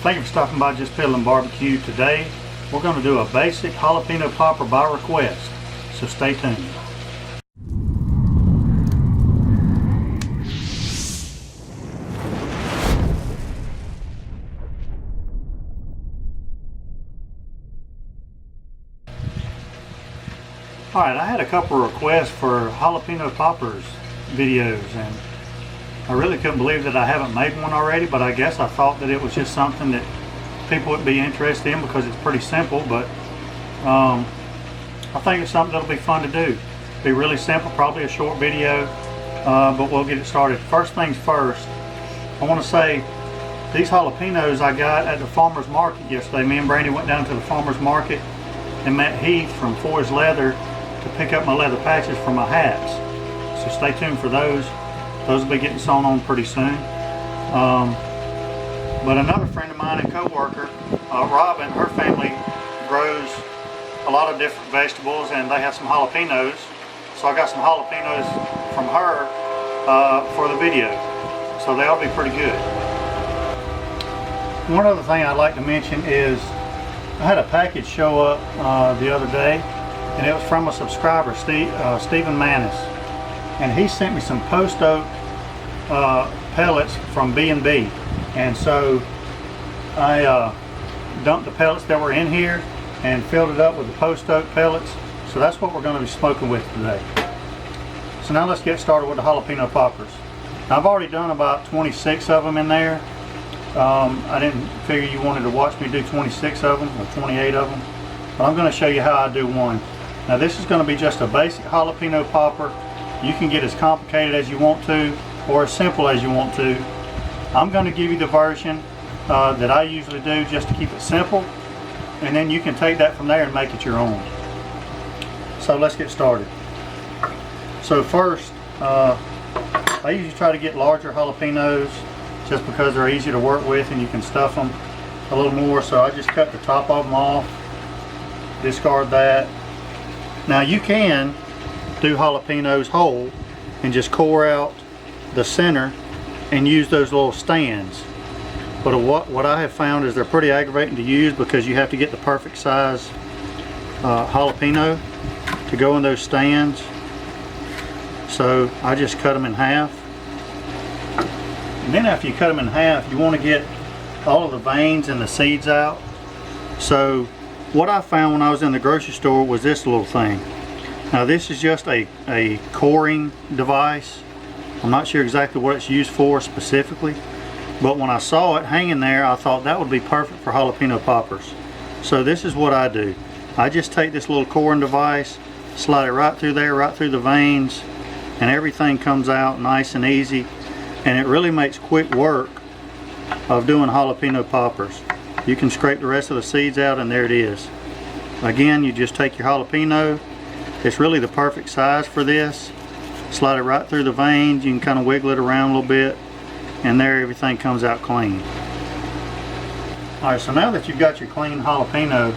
Thank you for stopping by Just Piddlin Barbecue. Today we're going to do a basic jalapeno popper by request, so stay tuned. Alright, I had a couple of requests for jalapeno poppers videos, and I really couldn't believe that I haven't made one already, but I guess I thought that it was just something that people would be interested in because it's pretty simple. But I think it's something that'll be fun to do. Be really simple, probably a short video, but we'll get it started. First things first, I want to say these jalapenos I got at the farmer's market yesterday. Me and Brandy went down to the farmer's market and met Heath from Foy's Leather to pick up my leather patches for my hats. So stay tuned for those. Those will be getting sewn on pretty soon. But another friend of mine and co-worker, Robin, her family grows a lot of different vegetables, and they have some jalapenos. So I got some jalapenos from her for the video. So they'll be pretty good. One other thing I'd like to mention is I had a package show up the other day, and it was from a subscriber, Stephen Manis. And he sent me some post oak pellets from B&B, and so I dumped the pellets that were in here and filled it up with the post oak pellets. So that's what we're going to be smoking with today. So now let's get started with the jalapeno poppers. Now, I've already done about 26 of them in there. I didn't figure you wanted to watch me do 26 of them or 28 of them, but I'm going to show you how I do one. Now, this is going to be just a basic jalapeno popper. You can get as complicated as you want to or as simple as you want to. I'm going to give you the version that I usually do just to keep it simple, and then you can take that from there and make it your own. So let's get started. So first, I usually try to get larger jalapenos just because they're easy to work with and you can stuff them a little more. So I just cut the top of them off, discard that. Now you can do jalapenos whole and just core out the center and use those little stands, but what I have found is they're pretty aggravating to use because you have to get the perfect size jalapeno to go in those stands. So I just cut them in half, and then after you cut them in half, you want to get all of the veins and the seeds out. So what I found when I was in the grocery store was this little thing. Now this is just a coring device. I'm not sure exactly what it's used for specifically, but when I saw it hanging there, I thought that would be perfect for jalapeno poppers. So this is what I do. I just take this little coring device, slide it right through there, right through the veins, and everything comes out nice and easy, and it really makes quick work of doing jalapeno poppers. You can scrape the rest of the seeds out and there it is. Again, you just take your jalapeno. It's really the perfect size for this. Slide it right through the veins. You can kind of wiggle it around a little bit, and there everything comes out clean. Alright, so now that you've got your clean jalapeno,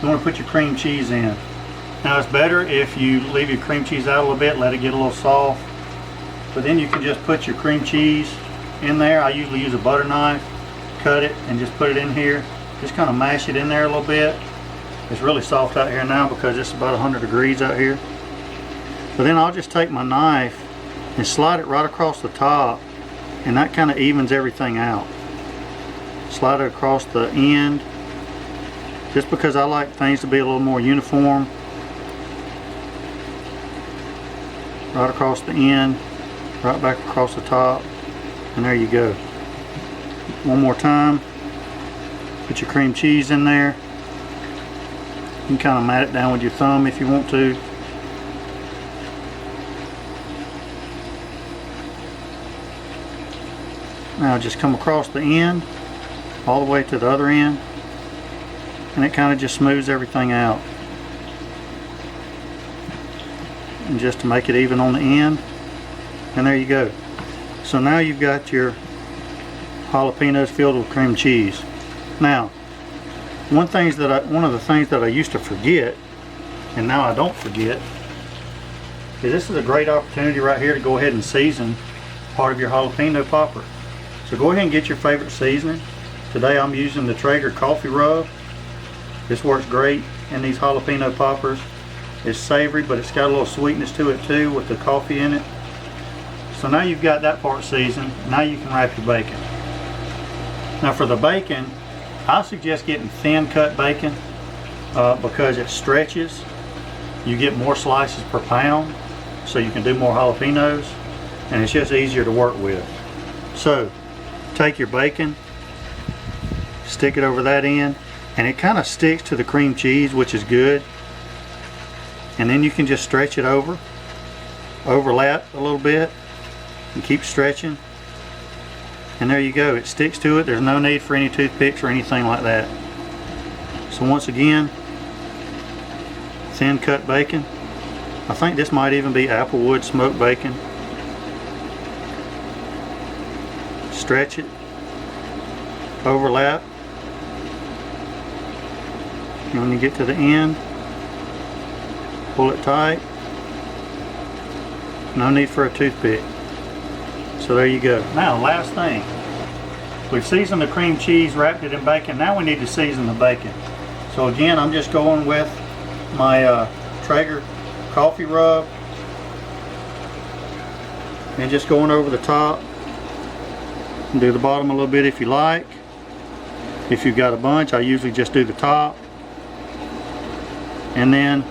you want to put your cream cheese in. Now it's better if you leave your cream cheese out a little bit, let it get a little soft, but then you can just put your cream cheese in there. I usually use a butter knife, cut it and just put it in here. Just kind of mash it in there a little bit. It's really soft out here now because it's about 100 degrees out here. But then I'll just take my knife and slide it right across the top, and that kind of evens everything out. Slide it across the end, just because I like things to be a little more uniform. Right across the end, right back across the top, and there you go. One more time. Put your cream cheese in there. You can kind of mat it down with your thumb if you want to. Now just come across the end, all the way to the other end, and it kind of just smooths everything out. And just to make it even on the end, and there you go. So now you've got your jalapenos filled with cream cheese. Now, one of the things that I used to forget, and now I don't forget, is this is a great opportunity right here to go ahead and season part of your jalapeno popper. So go ahead and get your favorite seasoning. Today I'm using the Traeger coffee rub. This works great in these jalapeno poppers. It's savory, but it's got a little sweetness to it too with the coffee in it. So now you've got that part seasoned. Now you can wrap your bacon. Now for the bacon, I suggest getting thin cut bacon because it stretches. You get more slices per pound, so you can do more jalapenos, and it's just easier to work with. So take your bacon, stick it over that end, and it kind of sticks to the cream cheese, which is good. And then you can just stretch it over, overlap a little bit, and keep stretching. And there you go, it sticks to it. There's no need for any toothpicks or anything like that. So once again, thin cut bacon. I think this might even be applewood smoked bacon. Stretch it, overlap, and when you get to the end, pull it tight. No need for a toothpick. So there you go. Now last thing, we've seasoned the cream cheese, wrapped it in bacon. Now we need to season the bacon. So again, I'm just going with my Traeger coffee rub and just going over the top. And do the bottom a little bit if you like. If you've got a bunch, I usually just do the top. And then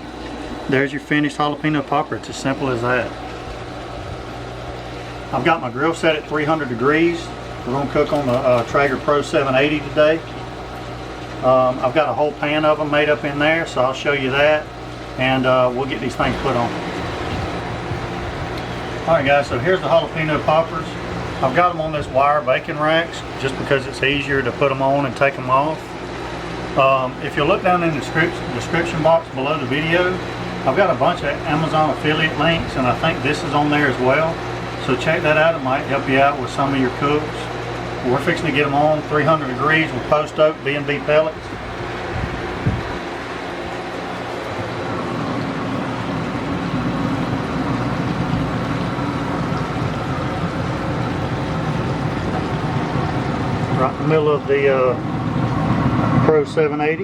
there's your finished jalapeno popper. It's as simple as that. I've got my grill set at 300 degrees. We're going to cook on the Traeger Pro 780 today. I've got a whole pan of them made up in there, so I'll show you that, and we'll get these things put on. Alright guys, so here's the jalapeno poppers. I've got them on this wire bacon racks just because it's easier to put them on and take them off. If you look down in the description box below the video, I've got a bunch of Amazon affiliate links, and I think this is on there as well. So check that out. It might help you out with some of your cooks. We're fixing to get them on 300 degrees with post oak B&B pellets. Right in the middle of the Pro 780.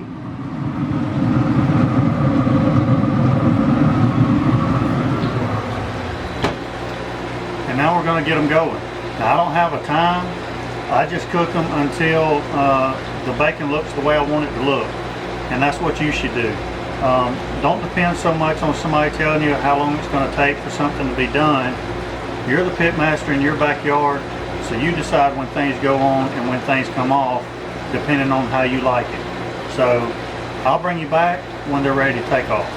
And now we're going to get them going. Now I don't have a time. I just cook them until the bacon looks the way I want it to look. And that's what you should do. Don't depend so much on somebody telling you how long it's going to take for something to be done. You're the pit master in your backyard, so you decide when things go on and when things come off, depending on how you like it. So I'll bring you back when they're ready to take off.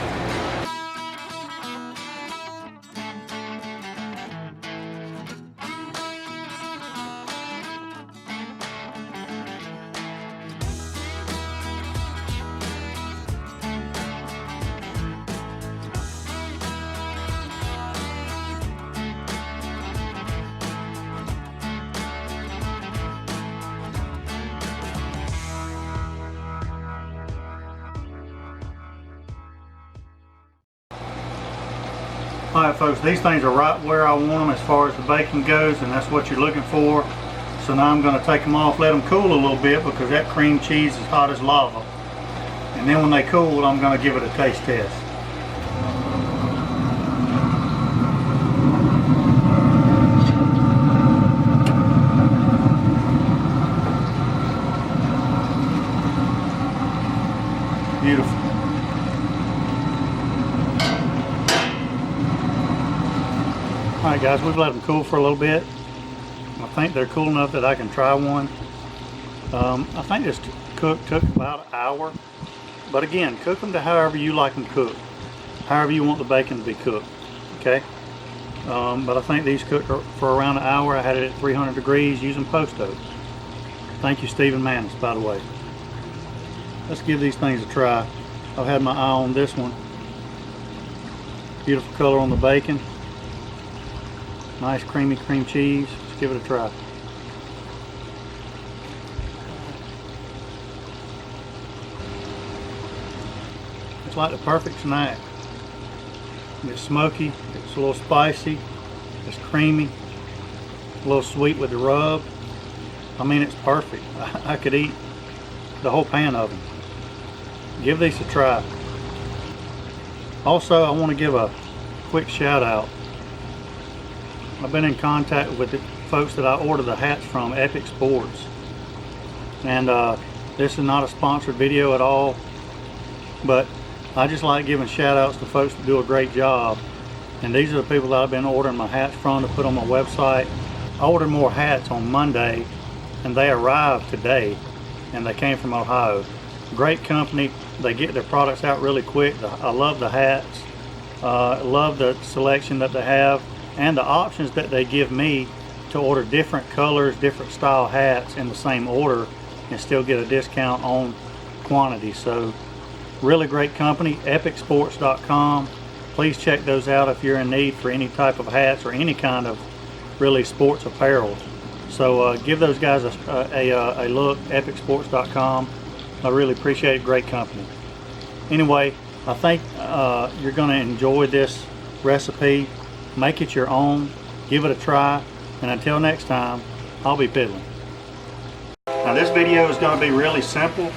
Alright folks, these things are right where I want them as far as the bacon goes, and that's what you're looking for. So now I'm going to take them off, let them cool a little bit because that cream cheese is hot as lava. And then when they cool, I'm going to give it a taste test. Beautiful. Alright guys, we've let them cool for a little bit. I think they're cool enough that I can try one. I think this took about an hour. But again, cook them to however you like them cooked. However you want the bacon to be cooked. Okay? But I think these cooked for around an hour. I had it at 300 degrees using post oak. Thank you, Stephen Manis, by the way. Let's give these things a try. I've had my eye on this one. Beautiful color on the bacon. Nice creamy cream cheese. Let's give it a try. It's like the perfect snack. It's smoky, it's a little spicy, it's creamy, a little sweet with the rub. I mean, it's perfect. I could eat the whole pan of them. Give these a try. Also, I want to give a quick shout out. I've been in contact with the folks that I order the hats from, Epic Sports. And this is not a sponsored video at all, but I just like giving shout outs to folks that do a great job. And these are the people that I've been ordering my hats from to put on my website. I ordered more hats on Monday and they arrived today, and they came from Ohio. Great company. They get their products out really quick. I love the hats. I love the selection that they have and the options that they give me to order different colors, different style hats in the same order and still get a discount on quantity. So really great company, epicsports.com. Please check those out if you're in need for any type of hats or any kind of really sports apparel. So give those guys a look, epicsports.com. I really appreciate it. Great company. Anyway, I think you're going to enjoy this recipe. Make it your own. Give it a try. And until next time, I'll be piddling. Now this video is going to be really simple.